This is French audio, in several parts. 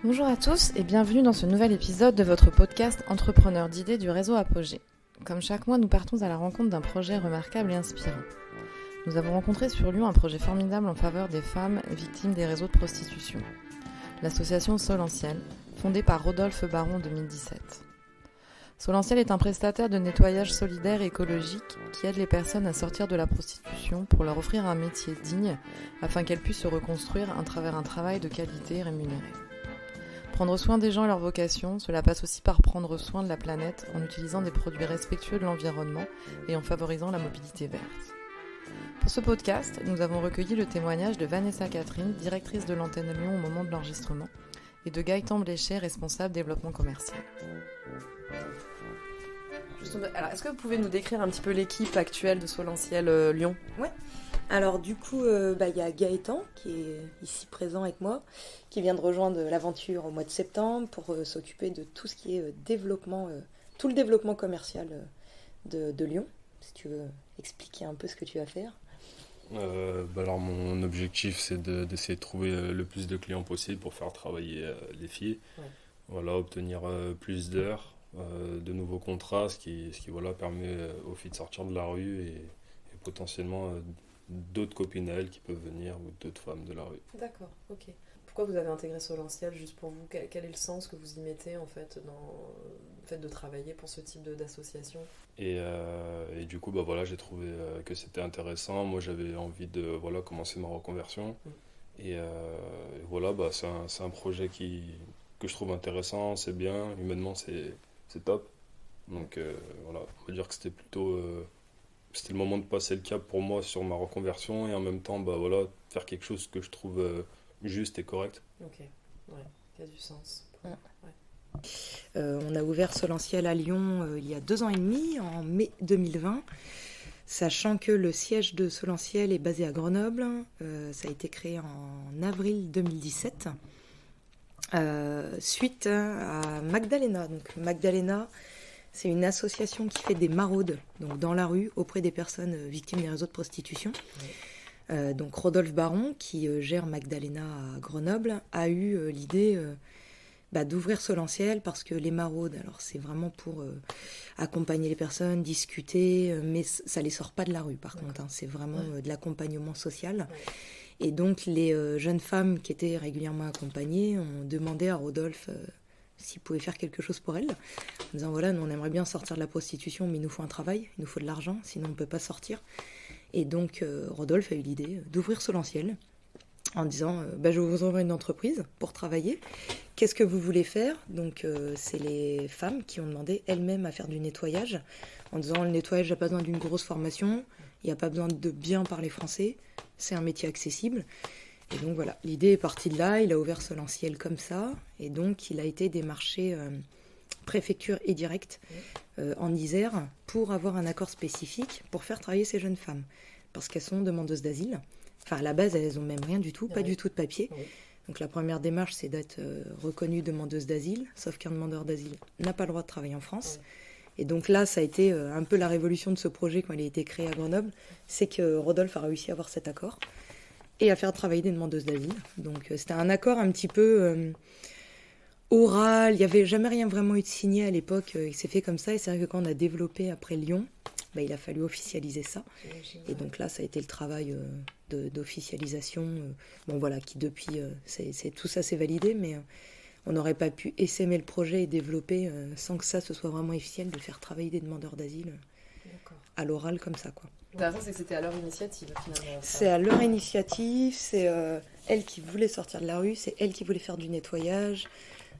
Bonjour à tous et bienvenue dans ce nouvel épisode de votre podcast Entrepreneurs d'idées du réseau Apogée. Comme chaque mois, nous partons à la rencontre d'un projet remarquable et inspirant. Nous avons rencontré sur Lyon un projet formidable en faveur des femmes victimes des réseaux de prostitution. L'association Solentiel, fondée par Rodolphe Baron en 2017. Solentiel est un prestataire de nettoyage solidaire et écologique qui aide les personnes à sortir de la prostitution pour leur offrir un métier digne afin qu'elles puissent se reconstruire à travers un travail de qualité rémunéré. Prendre soin des gens et leur vocation, cela passe aussi par prendre soin de la planète en utilisant des produits respectueux de l'environnement et en favorisant la mobilité verte. Pour ce podcast, nous avons recueilli le témoignage de Vanessa Catherine, directrice de l'antenne Lyon au moment de l'enregistrement, et de Gaëtan Bléchet, responsable développement commercial. Alors, est-ce que vous pouvez nous décrire un petit peu l'équipe actuelle de Solentiel Lyon ? Ouais. Alors du coup, y a Gaëtan qui est ici présent avec moi, qui vient de rejoindre l'aventure au mois de septembre pour s'occuper de tout ce qui est développement, tout le développement commercial de Lyon. Si tu veux expliquer un peu ce que tu vas faire. Alors mon objectif c'est d'essayer de trouver le plus de clients possible pour faire travailler les filles. Ouais. Voilà, obtenir plus d'heures, de nouveaux contrats, ce qui permet aux filles de sortir de la rue et potentiellement d'autres copines à elles qui peuvent venir ou d'autres femmes de la rue. D'accord, ok. Pourquoi vous avez intégré Solentiel, juste pour vous ? Quel est le sens que vous y mettez en fait dans le fait de travailler pour ce type d'association ? Et du coup j'ai trouvé que c'était intéressant. Moi j'avais envie de commencer ma reconversion. Et c'est un projet que je trouve intéressant, c'est bien, humainement c'est top. Donc on va dire que c'était plutôt c'était le moment de passer le cap pour moi sur ma reconversion et en même temps faire quelque chose que je trouve juste et correct. Ok, ouais, qui a du sens. Ouais. On a ouvert Solentiel à Lyon il y a 2 ans et demi, en mai 2020, sachant que le siège de Solentiel est basé à Grenoble. Ça a été créé en avril 2017, suite à Magdalena. Donc Magdalena, c'est une association qui fait des maraudes donc dans la rue auprès des personnes victimes des réseaux de prostitution. Oui. Donc Rodolphe Baron, qui gère Magdalena à Grenoble, a eu l'idée d'ouvrir Solentiel parce que les maraudes, alors c'est vraiment pour accompagner les personnes, discuter, mais ça les sort pas de la rue par contre, c'est vraiment de l'accompagnement social. Ouais. Et donc les jeunes femmes qui étaient régulièrement accompagnées ont demandé à Rodolphe s'il pouvait faire quelque chose pour elles, en disant nous on aimerait bien sortir de la prostitution, mais il nous faut un travail, il nous faut de l'argent, sinon on ne peut pas sortir. Et donc Rodolphe a eu l'idée d'ouvrir Solentiel en disant je vais vous ouvrir une entreprise pour travailler. Qu'est-ce que vous voulez faire ? Donc c'est les femmes qui ont demandé elles-mêmes à faire du nettoyage, en disant le nettoyage n'a pas besoin d'une grosse formation, il n'y a pas besoin de bien parler français, c'est un métier accessible. Et donc voilà, l'idée est partie de là, il a ouvert Solentiel comme ça, et donc il a été démarché préfecture et direct en Isère pour avoir un accord spécifique pour faire travailler ces jeunes femmes, parce qu'elles sont demandeuses d'asile. Enfin à la base elles n'ont même rien du tout, pas du tout de papier. Oui. Donc la première démarche c'est d'être reconnue demandeuse d'asile, sauf qu'un demandeur d'asile n'a pas le droit de travailler en France. Oui. Et donc là, ça a été un peu la révolution de ce projet quand il a été créé à Grenoble, c'est que Rodolphe a réussi à avoir cet accord et à faire travailler des demandeuses d'asile. Donc c'était un accord un petit peu oral, il n'y avait jamais rien vraiment eu de signé à l'époque, il s'est fait comme ça, et c'est vrai que quand on a développé après Lyon, il a fallu officialiser ça. Et donc là, ça a été le travail d'officialisation, qui depuis, tout ça s'est validé, mais on n'aurait pas pu essaimer le projet et développer sans que ça se soit vraiment officiel, de faire travailler des demandeurs d'asile à l'oral comme ça, quoi. L'intéressant, c'est que c'était à leur initiative, finalement. C'est à leur initiative, c'est elle qui voulait sortir de la rue, c'est elle qui voulait faire du nettoyage,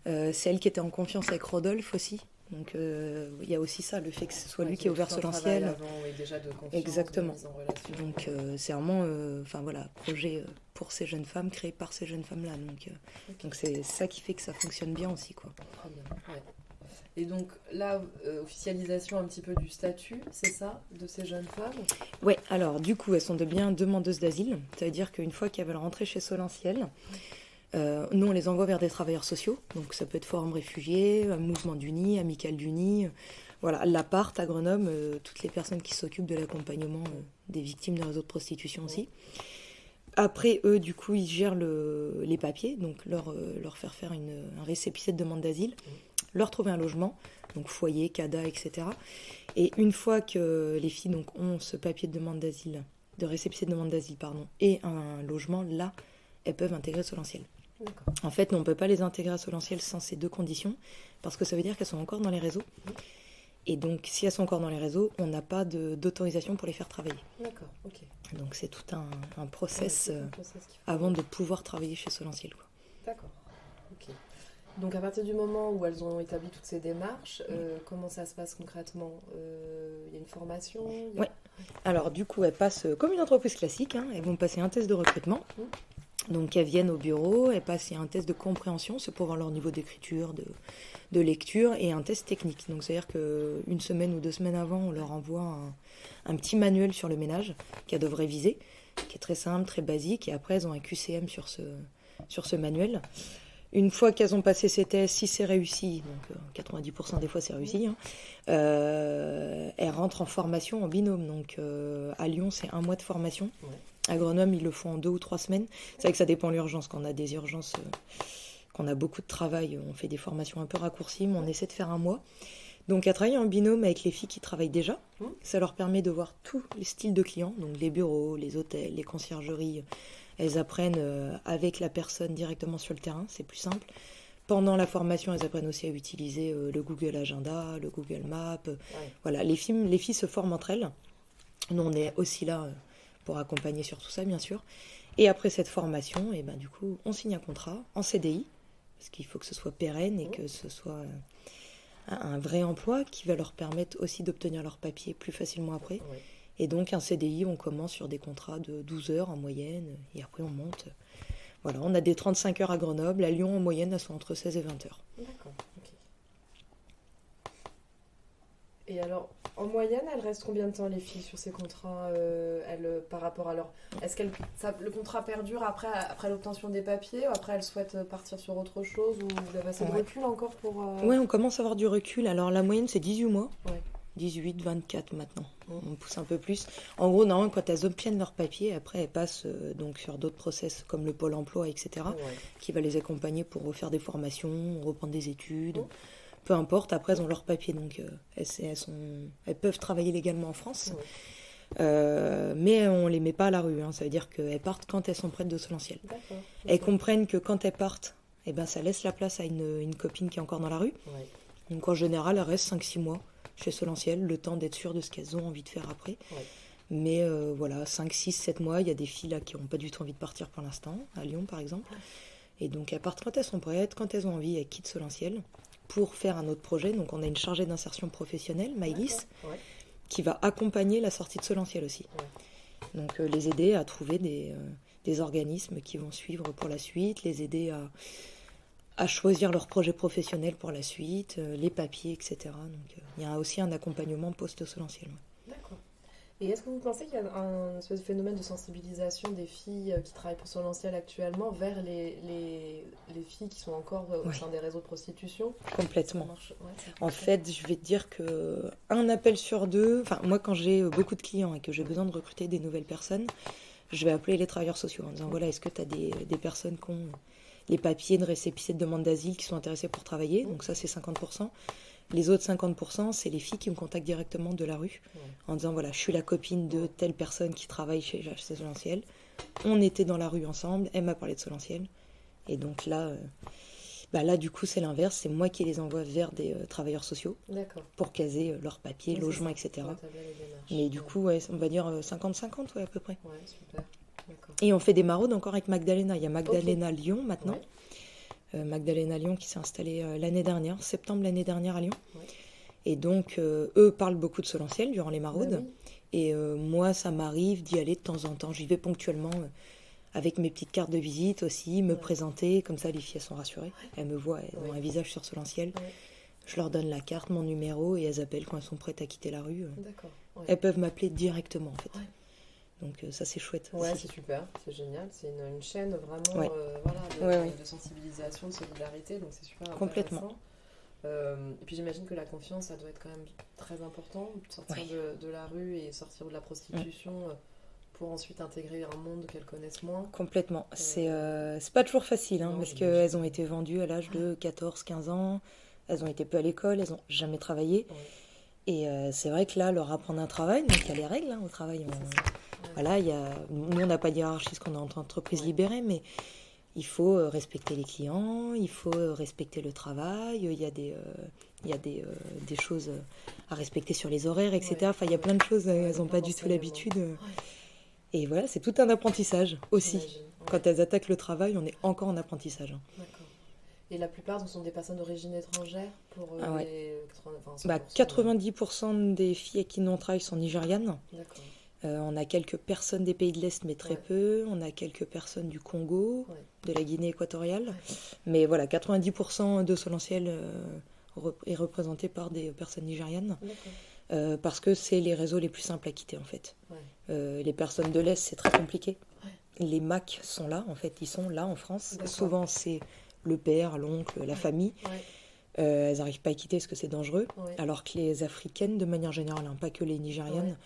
c'est elle qui était en confiance avec Rodolphe aussi. Donc il y a aussi ça, le fait que ce soit lui qui ait ouvert Solentiel. Avant, déjà de confiance, exactement. De mise en relation. Donc c'est vraiment projet pour ces jeunes femmes, créé par ces jeunes femmes-là. Donc c'est ça qui fait que ça fonctionne bien aussi, quoi. Très bien, ouais. Et donc là, officialisation un petit peu du statut, c'est ça, de ces jeunes femmes ? Oui, alors du coup, elles sont bien demandeuses d'asile. Ça veut dire qu'une fois qu'elles veulent rentrer chez Solentiel, nous, on les envoie vers des travailleurs sociaux. Donc ça peut être Forum Réfugiés, Mouvement d'Unis, Amicale d'Unis. Voilà, l'appart à Grenoble, toutes les personnes qui s'occupent de l'accompagnement des victimes de réseaux de prostitution aussi. Après, eux, du coup, ils gèrent les papiers, donc leur faire faire un récépissé de demande d'asile, leur trouver un logement, donc foyer, CADA, etc. Et une fois que les filles donc, ont ce papier de demande d'asile, de récépissé de demande d'asile, pardon, et un logement, là, elles peuvent intégrer Solentiel. D'accord. En fait, on ne peut pas les intégrer à Solentiel sans ces 2 conditions, parce que ça veut dire qu'elles sont encore dans les réseaux. Et donc, si elles sont encore dans les réseaux, on n'a pas d'autorisation pour les faire travailler. D'accord, ok. Donc, c'est tout un process, Ouais, c'est un process qu'il faut- avant de pouvoir travailler chez Solentiel, quoi. D'accord, ok. Donc à partir du moment où elles ont établi toutes ces démarches, comment ça se passe concrètement? Il y a une formation? Ouais. Alors, du coup, elles passent comme une entreprise classique, hein. Elles vont passer un test de recrutement. Donc, elles viennent au bureau, elles passent un test de compréhension, c'est pour voir leur niveau d'écriture, de lecture, et un test technique. Donc, c'est-à-dire qu'une semaine ou 2 semaines avant, on leur envoie un petit manuel sur le ménage qu'elles devraient viser, qui est très simple, très basique, et après, elles ont un QCM sur ce manuel. Une fois qu'elles ont passé ces tests, si c'est réussi, donc 90% des fois c'est réussi, hein, elles rentrent en formation en binôme. Donc à Lyon, c'est 1 mois de formation. À Grenoble, ils le font en 2 ou 3 semaines. C'est vrai que ça dépend de l'urgence. Quand on a des urgences, qu'on a beaucoup de travail, on fait des formations un peu raccourcies, mais on essaie de faire 1 mois. Donc à travailler en binôme avec les filles qui travaillent déjà, ça leur permet de voir tous les styles de clients, donc les bureaux, les hôtels, les conciergeries. Elles apprennent avec la personne directement sur le terrain, c'est plus simple. Pendant la formation, elles apprennent aussi à utiliser le Google Agenda, le Google Maps. Voilà, les filles se forment entre elles. Nous, on est aussi là pour accompagner sur tout ça, bien sûr. Et après cette formation, et ben, du coup, on signe un contrat en CDI, parce qu'il faut que ce soit pérenne et que ce soit un vrai emploi qui va leur permettre aussi d'obtenir leur papier plus facilement après. Et donc un CDI, on commence sur des contrats de 12 heures en moyenne, et après on monte. Voilà, on a des 35 heures à Grenoble, à Lyon en moyenne, elles sont entre 16 et 20 heures. D'accord, ok. Et alors, en moyenne, elles restent combien de temps les filles sur ces contrats par rapport à leur... Est-ce que le contrat perdure après l'obtention des papiers, ou après elles souhaitent partir sur autre chose, ou vous avez assez de recul encore pour... Oui, on commence à avoir du recul. Alors la moyenne c'est 18 mois. 18, 24 maintenant. On pousse un peu plus. En gros, normalement, quand elles obtiennent leur papier, après, elles passent donc sur d'autres process comme le Pôle emploi, etc., qui va les accompagner pour refaire des formations, reprendre des études. Peu importe, après, elles ont leur papier. Donc, elles peuvent travailler légalement en France. Mais on les met pas à la rue. Ça veut dire qu'elles partent quand elles sont prêtes de Solentiel. Elles comprennent que quand elles partent, eh ben, ça laisse la place à une copine qui est encore dans la rue. Donc, en général, elles restent 5-6 mois chez Solentiel, le temps d'être sûres de ce qu'elles ont envie de faire après. Mais voilà, 5, 6, 7 mois, il y a des filles là qui n'ont pas du tout envie de partir pour l'instant, à Lyon par exemple. Et donc elles partent quand elles sont prêtes, quand elles ont envie, elles quittent Solentiel pour faire un autre projet. Donc on a une chargée d'insertion professionnelle, Maïlis, qui va accompagner la sortie de Solentiel aussi. Donc les aider à trouver des organismes qui vont suivre pour la suite, les aider à choisir leur projet professionnel pour la suite, les papiers, etc. Donc il y a aussi un accompagnement post-Solentiel. D'accord. Et est-ce que vous pensez qu'il y a un espèce de phénomène de sensibilisation des filles qui travaillent pour Solentiel actuellement vers les filles qui sont encore au sein des réseaux de prostitution? Complètement. En fait, je vais te dire qu'un appel sur 2, enfin moi quand j'ai beaucoup de clients et que j'ai besoin de recruter des nouvelles personnes, je vais appeler les travailleurs sociaux en disant voilà, est-ce que tu as des personnes qui ont les papiers de récépissé de demande d'asile qui sont intéressées pour travailler, donc ça c'est 50%. Les autres 50%, c'est les filles qui me contactent directement de la rue en disant voilà, je suis la copine de telle personne qui travaille chez Solentiel. On était dans la rue ensemble, elle m'a parlé de Solentiel. Et donc là, là du coup c'est l'inverse, c'est moi qui les envoie vers des travailleurs sociaux pour caser leurs papiers, logements, etc. Mais du coup, on va dire 50-50 à peu près. Ouais, super. Et on fait des maraudes encore avec Magdalena. Il y a Magdalena Lyon maintenant. Magdalena Lyon qui s'est installée l'année dernière, septembre l'année dernière à Lyon. Et donc, eux parlent beaucoup de Solentiel durant les maraudes. Et moi, ça m'arrive d'y aller de temps en temps. J'y vais ponctuellement avec mes petites cartes de visite aussi, me présenter. Comme ça, les filles, elles sont rassurées. Elles me voient, elles ont un visage sur Solentiel. Je leur donne la carte, mon numéro, et elles appellent quand elles sont prêtes à quitter la rue. Elles peuvent m'appeler directement, en fait. Donc ça c'est chouette. Ouais, c'est super, c'est génial. C'est une chaîne vraiment de sensibilisation, de solidarité, donc c'est super complètement. Et puis j'imagine que la confiance, ça doit être quand même très important, de sortir de la rue et sortir de la prostitution pour ensuite intégrer un monde qu'elles connaissent moins. Complètement. C'est pas toujours facile, Non, parce j'imagine. qu'elles ont été vendues à l'âge de 14-15 ans, elles ont été peu à l'école, elles n'ont jamais travaillé. Ouais. Et c'est vrai que là, leur apprendre un travail, donc il y a les règles au travail. C'est ça. Ouais. Voilà, nous, on n'a pas de hiérarchie parce qu'on est en entreprise Ouais. libérée, mais il faut respecter les clients, il faut respecter le travail, il y a des choses à respecter sur les horaires, etc. Ouais. Enfin, il y a plein de choses, Ouais, elles n'ont plein pas du tout d'enseignements. l'habitude. Et voilà, c'est tout un apprentissage aussi. J'imagine. Ouais. Quand elles attaquent le travail, on est encore en apprentissage. D'accord. Et la plupart ce sont des personnes d'origine étrangère pour Ah ouais. les 80, enfin, 100%, 90% des filles avec qui nous on travaille sont nigérianes. D'accord. On a quelques personnes des pays de l'Est, mais très Ouais. peu. On a quelques personnes du Congo, Ouais. de la Guinée équatoriale. Ouais. Mais voilà, 90% de Solentiel est représenté par des personnes nigérianes. D'accord. Parce que c'est les réseaux les plus simples à quitter, en fait. Ouais. Les personnes de l'Est, c'est très compliqué. Ouais. Les MAC sont là, en fait. Ils sont là en France. D'accord. Souvent, c'est le père, l'oncle, la famille. Ouais. Elles n'arrivent pas à quitter parce que c'est dangereux. Ouais. Alors que les Africaines, de manière générale, pas que les Nigérianes,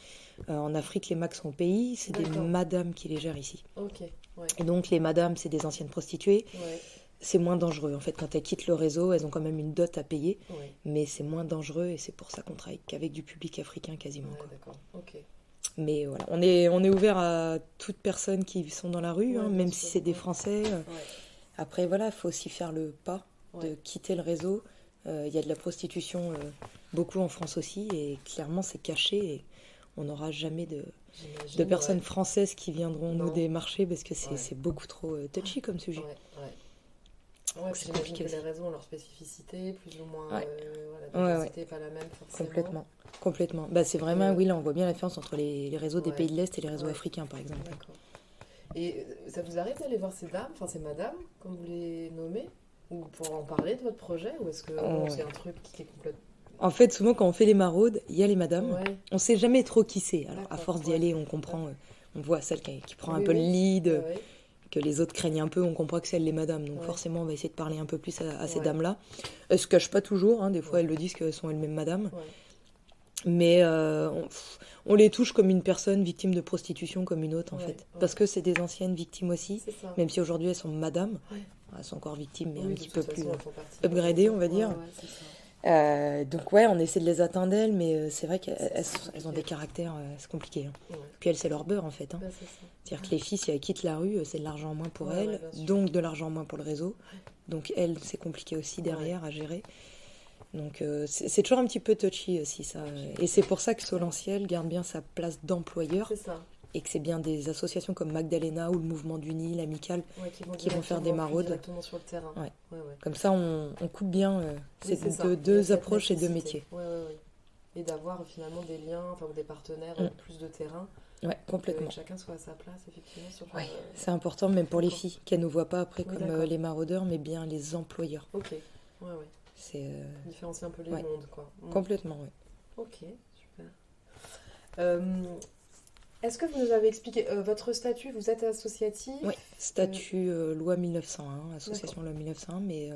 en Afrique, les MAC sont au pays, c'est des D'accord. madames qui les gèrent ici. Ok. Ouais. Et donc, les madames, c'est des anciennes prostituées. Ouais. C'est moins dangereux. En fait, quand elles quittent le réseau, elles ont quand même une dot à payer, Ouais. mais c'est moins dangereux et c'est pour ça qu'on travaille qu'avec du public africain quasiment. Ouais, Quoi. d'accord. Ok. Mais voilà, on est ouvert à toutes personnes qui sont dans la rue, Ouais, bien même sûr, si c'est des ouais. Français. Ouais. Après, voilà, il faut aussi faire le pas de Ouais. quitter le réseau. Il y a de la prostitution beaucoup en France aussi, et clairement, c'est caché. Et on n'aura jamais de J'imagine, personnes ouais. françaises qui viendront Non. nous démarcher parce que Ouais. c'est beaucoup trop touchy comme sujet. Ouais, ouais. Ouais, Donc, puis c'est j'imagine compliqué que les aussi. réseaux ont leur spécificité, plus ou moins, Ouais. voilà, la Ouais, diversité n'est pas la même forcément. Complètement. Bah, c'est vraiment, Ouais. oui, là, on voit bien la différence entre les réseaux des Ouais. pays de l'Est et les réseaux Ouais. africains, par exemple. D'accord. Et ça vous arrive d'aller voir ces dames, enfin ces madames, comme vous les nommez, ou pour en parler de votre projet, ou est-ce que Ouais. c'est un truc qui est complètement... En fait, souvent, quand on fait les maraudes, il y a les madames. Ouais, On sait jamais trop qui c'est. Alors, à D'accord, force d'y ouais. aller, on comprend, on voit celle qui prend un Oui, peu oui. le lead, ouais, ouais. que les autres craignent un peu, on comprend que c'est elle les madames. Donc, Ouais. forcément, on va essayer de parler un peu plus à ces Ouais. dames-là. Elles se cachent pas toujours, hein, des fois, Ouais. elles le disent qu'elles sont elles-mêmes madames. Ouais. Mais on les touche comme une personne victime de prostitution, comme une autre, en Ouais, fait. ouais. Parce que c'est des anciennes victimes aussi, C'est ça. même si aujourd'hui elles sont madames. Ouais. Elles sont encore victimes, mais Oui, un de petit toute peu façon, plus elles font partie upgradées, des on va réseaux. dire. Ouais, c'est ça. Donc ouais, on essaie de les atteindre elles, mais c'est vrai qu'elles ont des caractères, c'est compliqué. Hein. Ouais. Puis elles, c'est leur beurre, en fait. Hein. Ouais, c'est ça. C'est-à-dire que les filles, si elles quittent la rue, c'est de l'argent en moins pour Ouais, elles, ouais, bien sûr. donc de l'argent en moins pour le réseau. Donc elles, c'est compliqué aussi derrière à gérer. Donc c'est toujours un petit peu touchy aussi, ça. Et c'est pour ça que Solentiel garde bien sa place d'employeur C'est ça. et que c'est bien des associations comme Magdalena ou le Mouvement du Nil, l'Amicale. Ouais, Qui vont faire des directement, maraudes. directement sur le terrain. Ouais. Ouais, ouais. Comme ça, on coupe bien Oui, c'est ça. Il y a deux cette approches et deux nécessité. métiers. Ouais, ouais, ouais. Et d'avoir finalement des liens, enfin ou des partenaires, plus de terrain, Ouais, complètement. que chacun soit à sa place effectivement sur. Ouais, c'est important même pour les D'accord. filles, qu'elles ne nous voient pas après Oui, comme d'accord. les maraudeurs, mais bien les employeurs. Ok. Ouais, ouais. C'est Différencier un peu les Ouais. mondes, quoi. complètement, ouais. Ok, super. Est-ce que vous nous avez expliqué votre statut? Vous êtes associatif? Oui, statut loi 1901, association loi 1901, mais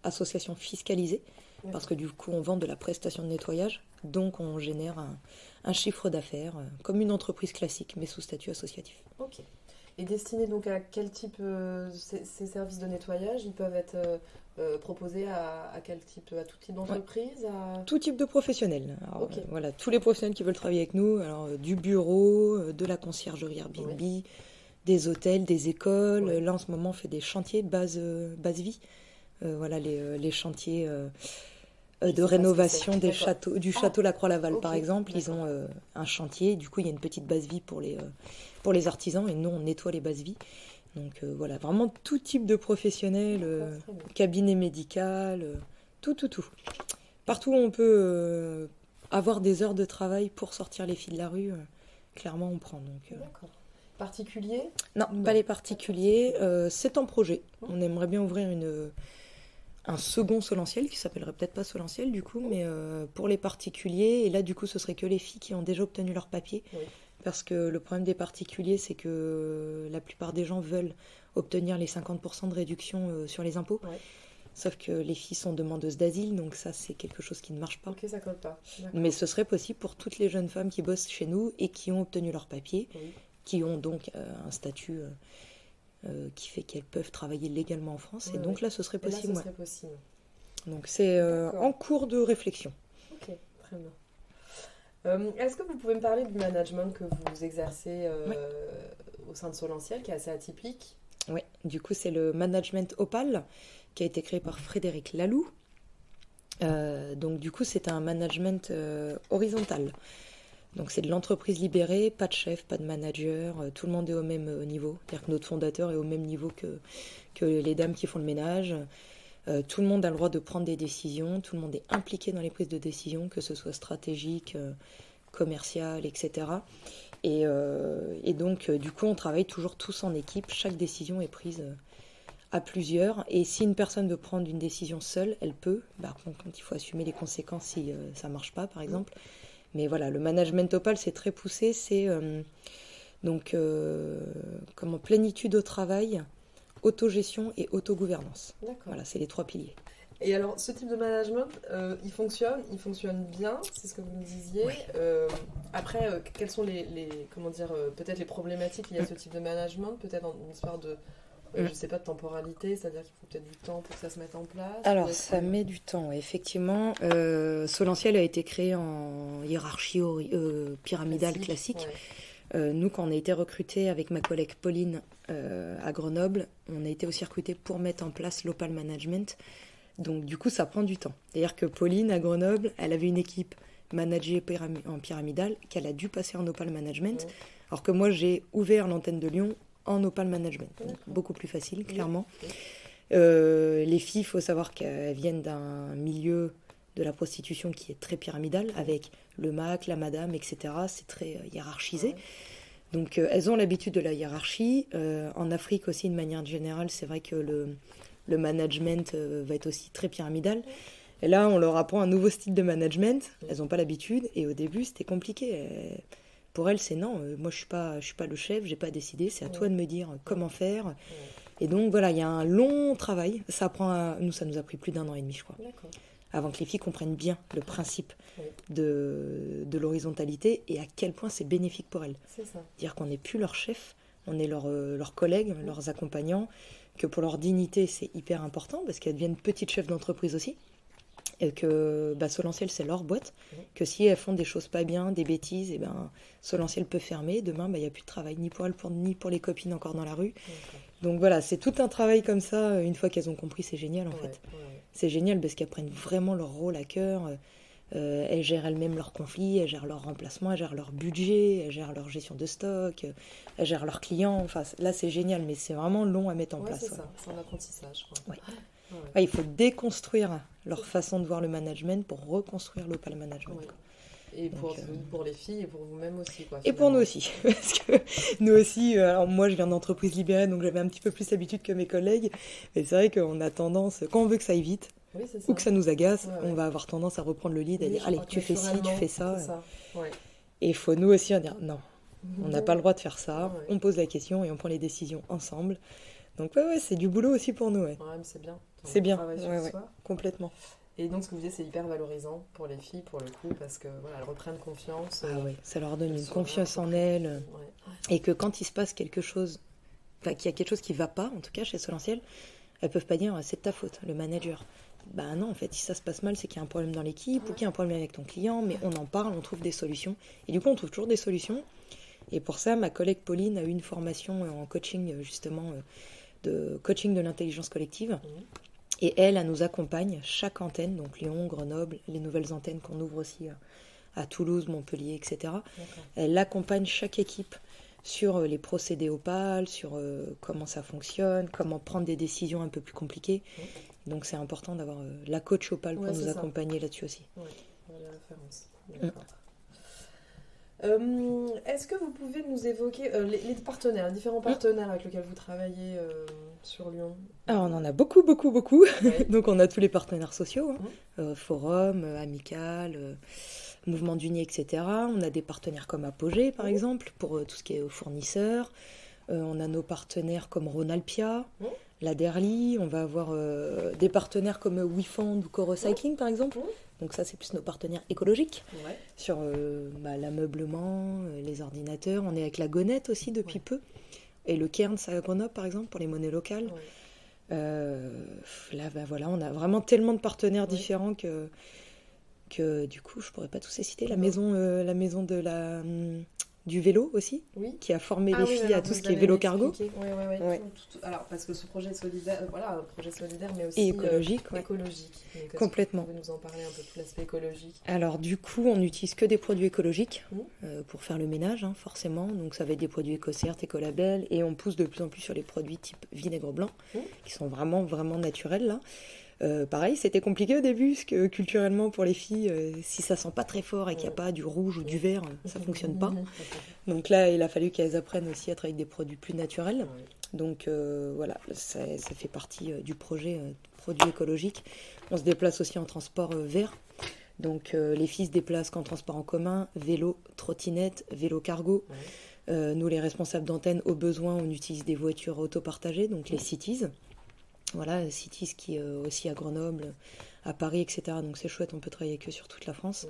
association fiscalisée, Ouais. parce que du coup on vend de la prestation de nettoyage, donc on génère un chiffre d'affaires comme une entreprise classique, mais sous statut associatif. Ok. Et destiné donc à quel type ces services de nettoyage? Ils peuvent être proposés à quel type? À tout type d'entreprise? Tout type de professionnels. Alors, Ok. voilà, tous les professionnels qui veulent travailler avec nous, alors du bureau, de la conciergerie Airbnb, des hôtels, des écoles. Ouais. Là en ce moment on fait des chantiers base vie. Voilà les chantiers Je sais de pas rénovation ce que c'est. des D'accord. châteaux, du château La Croix-Laval Ok, par exemple. Ils ont un chantier, du coup il y a une petite base vie pour les artisans et nous on nettoie les bases vie. Donc voilà, vraiment tout type de professionnels, D'accord, très bien. cabinet médical, tout. Partout où on peut avoir des heures de travail pour sortir les filles de la rue, clairement on prend. Donc, D'accord. Particulier? non, Non. pas les particuliers, c'est en projet. On aimerait bien ouvrir un second Solentiel qui s'appellerait peut-être pas Solentiel du coup, mais pour les particuliers. Et là du coup ce serait que les filles qui ont déjà obtenu leur papier. Oui. Parce que le problème des particuliers, c'est que la plupart des gens veulent obtenir les 50% de réduction sur les impôts. Ouais. Sauf que les filles sont demandeuses d'asile, donc ça c'est quelque chose qui ne marche pas. Ok, ça colle pas. D'accord. Mais ce serait possible pour toutes les jeunes femmes qui bossent chez nous et qui ont obtenu leur papier, Oui. qui ont donc un statut qui fait qu'elles peuvent travailler légalement en France. Et donc là, ce serait possible. Là, ce serait possible. Donc c'est en cours de réflexion. Ok, très bien. Est-ce que vous pouvez me parler du management que vous exercez au sein de Solentiel, qui est assez atypique? Oui, du coup c'est le management Opal, qui a été créé par Frédéric Laloux. Donc du coup c'est un management horizontal. Donc c'est de l'entreprise libérée, pas de chef, pas de manager, tout le monde est au même niveau. C'est-à-dire que notre fondateur est au même niveau que les dames qui font le ménage. Tout le monde a le droit de prendre des décisions, tout le monde est impliqué dans les prises de décision, que ce soit stratégique, commercial, etc. Et donc du coup on travaille toujours tous en équipe, chaque décision est prise à plusieurs. Et si une personne veut prendre une décision seule, elle peut. Par contre, il faut assumer les conséquences si ça ne marche pas, par exemple. Mais voilà, le management Opal, c'est très poussé. C'est plénitude au travail, autogestion et autogouvernance. D'accord. Voilà, c'est les 3 piliers. Et alors, ce type de management, il fonctionne bien, c'est ce que vous me disiez. Oui. Après, quelles sont peut-être les problématiques liées à ce type de management, peut-être une histoire de je sais pas, de temporalité, c'est-à-dire qu'il faut peut-être du temps pour que ça se mette en place. Alors, ça met du temps, effectivement. Solentiel a été créé en hiérarchie pyramidale classique. Ouais. Nous, quand on a été recrutés avec ma collègue Pauline à Grenoble, on a été aussi recrutés pour mettre en place l'Opal Management. Donc, du coup, ça prend du temps. C'est-à-dire que Pauline, à Grenoble, elle avait une équipe managée en pyramidale qu'elle a dû passer en Opal Management. Ouais. Alors que moi, j'ai ouvert l'antenne de Lyon en Opal Management. Donc, beaucoup plus facile, clairement. Oui. Les filles, il faut savoir qu'elles viennent d'un milieu de la prostitution qui est très pyramidal, avec le MAC, la madame, etc. C'est très hiérarchisé. Ouais. Donc, elles ont l'habitude de la hiérarchie. En Afrique aussi, de manière générale, c'est vrai que le management va être aussi très pyramidal. Et là, on leur apprend un nouveau style de management. Elles n'ont pas l'habitude. Et au début, c'était compliqué. Pour elle, c'est non, moi je suis pas le chef, j'ai pas décidé, c'est à toi de me dire comment faire. Et donc voilà, il y a un long travail. Ça nous a pris plus d'1 an et demi, je crois. D'accord. Avant que les filles comprennent bien le principe de l'horizontalité et à quel point c'est bénéfique pour elles. C'est ça. Dire qu'on n'est plus leur chef, on est leurs collègues, leurs accompagnants, que pour leur dignité c'est hyper important parce qu'elles deviennent petites chefs d'entreprise aussi. Et que Solentiel, c'est leur boîte, que si elles font des choses pas bien, des bêtises, et Solentiel peut fermer. Demain, il n'y a plus de travail, ni pour elles, ni pour les copines encore dans la rue. Donc voilà, c'est tout un travail comme ça. Une fois qu'elles ont compris, c'est génial en fait. C'est génial parce qu'elles prennent vraiment leur rôle à cœur. Elles gèrent elles-mêmes leurs conflits, elles gèrent leur remplacement, elles gèrent leur budget, elles gèrent leur gestion de stock, elles gèrent leurs clients. Enfin, là, c'est génial, mais c'est vraiment long à mettre en place. C'est ça, c'est un apprentissage. Il faut déconstruire leur façon de voir le management pour reconstruire l'Opal Management. Ouais. Et pour les filles et pour vous-même aussi. Et pour nous aussi. Parce que nous aussi, alors moi je viens d'entreprise libérée, donc j'avais un petit peu plus l'habitude que mes collègues. Et c'est vrai qu'on a tendance, quand on veut que ça aille vite, ou que ça nous agace, on va avoir tendance à reprendre le lead, à dire allez, tu fais ci, tu fais ça. Et il faut nous aussi dire non, on n'a pas le droit de faire ça, on pose la question et on prend les décisions ensemble. Donc c'est du boulot aussi pour nous. Ouais, mais c'est bien. C'est bien, complètement. Et donc ce que vous disiez, c'est hyper valorisant pour les filles, pour le coup, parce que elles reprennent confiance. Ça leur donne une confiance en elles. Et que quand il se passe quelque chose, qu'il y a quelque chose qui ne va pas, en tout cas chez Solentiel, elles ne peuvent pas dire c'est de ta faute, le manager. Non, en fait, si ça se passe mal, c'est qu'il y a un problème dans l'équipe ou qu'il y a un problème avec ton client, mais on en parle, on trouve des solutions. Et du coup, on trouve toujours des solutions. Et pour ça, ma collègue Pauline a eu une formation en coaching, justement, de coaching de l'intelligence collective. Et elle nous accompagne, chaque antenne, donc Lyon, Grenoble, les nouvelles antennes qu'on ouvre aussi à Toulouse, Montpellier, etc. D'accord. Elle accompagne chaque équipe sur les procédés Opal, sur comment ça fonctionne, comment prendre des décisions un peu plus compliquées. Donc c'est important d'avoir la coach Opal pour nous accompagner là-dessus aussi. Oui, les références. D'accord. Est-ce que vous pouvez nous évoquer les partenaires, les différents partenaires avec lesquels vous travaillez sur Lyon? Alors on en a beaucoup. Ouais. Donc on a tous les partenaires sociaux, Forum, Amical, Mouvement d'Uni, etc. On a des partenaires comme Apogée, par exemple, pour tout ce qui est fournisseurs. On a nos partenaires comme Ronalpia, la Derly, on va avoir des partenaires comme WeFound ou Co-Recycling par exemple. Donc ça, c'est plus nos partenaires écologiques sur l'ameublement, les ordinateurs. On est avec la Gonette aussi depuis peu. Et le Cairns à Grenoble, par exemple, pour les monnaies locales. Là, voilà, on a vraiment tellement de partenaires différents que du coup, je pourrais pas tous les citer. La maison du vélo aussi, qui a formé les filles à tout ce qui est vélo cargo. Alors, parce que ce projet solidaire, un projet solidaire, mais aussi et écologique. Écologique. Donc, complètement. Vous pouvez nous en parler un peu tout l'aspect écologique. Alors, du coup, on n'utilise que des produits écologiques pour faire le ménage, forcément. Donc, ça va être des produits éco-cert, écolabel, et on pousse de plus en plus sur les produits type vinaigre blanc, qui sont vraiment, vraiment naturels, là. Pareil, c'était compliqué au début, parce que culturellement, pour les filles, si ça sent pas très fort et qu'il n'y a pas du rouge ou du vert, ça fonctionne pas. Donc là, il a fallu qu'elles apprennent aussi à travailler avec des produits plus naturels. Donc voilà, ça fait partie du projet produits écologiques. On se déplace aussi en transport vert. Donc les filles se déplacent qu'en transport en commun, vélo, trottinette, vélo cargo. Nous, les responsables d'antenne, au besoin, on utilise des voitures autopartagées, donc les Cities. Voilà, Cities qui est aussi à Grenoble, à Paris, etc. Donc c'est chouette, on peut travailler avec eux sur toute la France.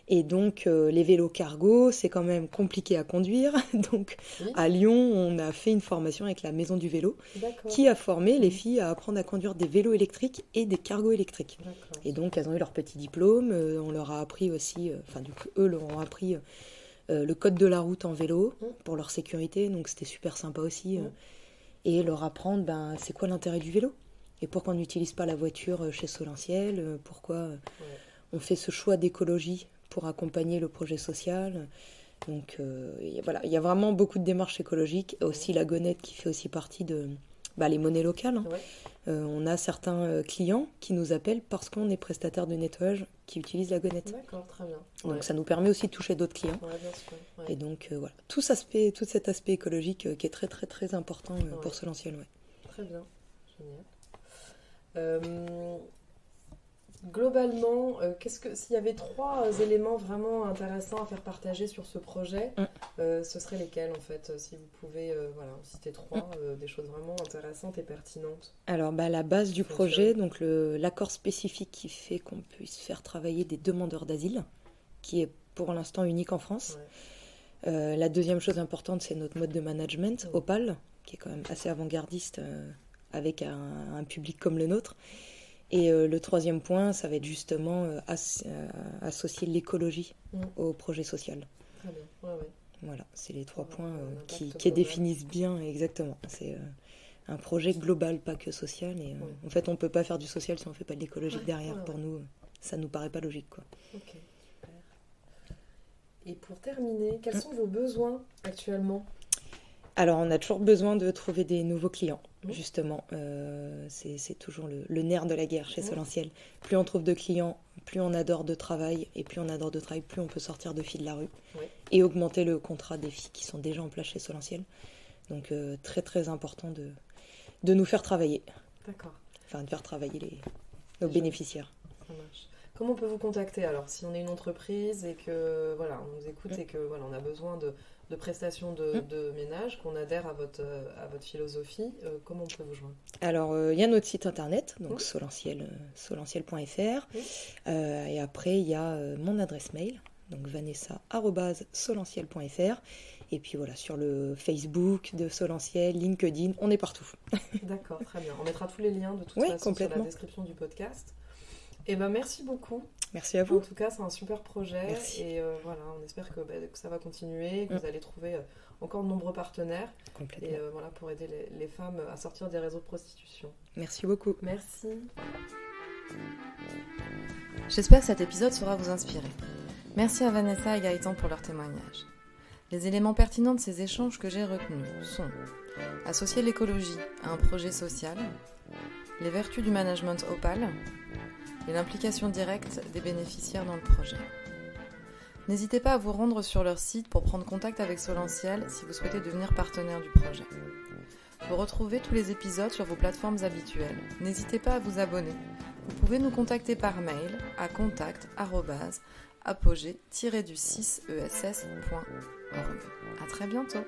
Et donc les vélos cargo, c'est quand même compliqué à conduire. Donc à Lyon, on a fait une formation avec la Maison du Vélo qui a formé les filles à apprendre à conduire des vélos électriques et des cargos électriques. Et donc elles ont eu leur petit diplôme. On leur a appris aussi, eux leur ont appris le code de la route en vélo pour leur sécurité. Donc c'était super sympa aussi. Et leur apprendre c'est quoi l'intérêt du vélo et pourquoi on n'utilise pas la voiture chez Solentiel, pourquoi on fait ce choix d'écologie pour accompagner le projet social. Donc voilà, il y a vraiment beaucoup de démarches écologiques. Aussi la Gonette qui fait aussi partie de les monnaies locales. On a certains clients qui nous appellent parce qu'on est prestataire de nettoyage qui utilisent la Gonette. D'accord, très bien. Donc ça nous permet aussi de toucher d'autres clients. Bien sûr. Et donc voilà, tout cet aspect écologique qui est très très très important pour Solentiel. Très bien, génial. Globalement, s'il y avait 3 éléments vraiment intéressants à faire partager sur ce projet, ce seraient lesquels en fait? Si vous pouvez citer 3 des choses vraiment intéressantes et pertinentes. Alors la base du projet, donc l'accord spécifique qui fait qu'on puisse faire travailler des demandeurs d'asile, qui est pour l'instant unique en France. La deuxième chose importante, c'est notre mode de management, Opal, qui est quand même assez avant-gardiste avec un public comme le nôtre. Et le troisième point, ça va être justement associer l'écologie au projet social. Très bien, Voilà, c'est les 3 points qui définissent bien, exactement. C'est un projet global, pas que social. Et en fait, on ne peut pas faire du social si on ne fait pas de l'écologique derrière. Pour nous, ça ne nous paraît pas logique, quoi. Ok, super. Et pour terminer, quels sont vos besoins actuellement ? Alors, on a toujours besoin de trouver des nouveaux clients, justement. C'est toujours le nerf de la guerre chez Solentiel. Plus on trouve de clients, plus on a d'heures de travail. Et plus on a d'heures de travail, plus on peut sortir de filles de la rue. Et augmenter le contrat des filles qui sont déjà en place chez Solentiel. Donc, très, très important de nous faire travailler. D'accord. Enfin, de faire travailler nos bénéficiaires. Ça marche. Comment on peut vous contacter alors, si on est une entreprise et que on nous écoute et que on a besoin de prestations de ménage, qu'on adhère à votre philosophie, comment on peut vous joindre? Alors, il y a notre site internet, donc solentiel.fr. Et après, il y a mon adresse mail, donc vanessa@solentiel.fr. Et puis voilà, sur le Facebook de Solentiel, LinkedIn, on est partout. D'accord, très bien. On mettra tous les liens de toute façon sur la description du podcast. Et merci beaucoup. Merci à vous. En tout cas, c'est un super projet. Merci. Et on espère que ça va continuer, que vous allez trouver encore de nombreux partenaires. Complètement. Et pour aider les femmes à sortir des réseaux de prostitution. Merci beaucoup. Merci. J'espère que cet épisode saura vous inspirer. Merci à Vanessa et Gaëtan pour leur témoignage. Les éléments pertinents de ces échanges que j'ai retenus sont associer l'écologie à un projet social, les vertus du management Opal et l'implication directe des bénéficiaires dans le projet. N'hésitez pas à vous rendre sur leur site pour prendre contact avec Solentiel si vous souhaitez devenir partenaire du projet. Vous retrouvez tous les épisodes sur vos plateformes habituelles. N'hésitez pas à vous abonner. Vous pouvez nous contacter par mail à contact@apogée-6ess.org. À très bientôt.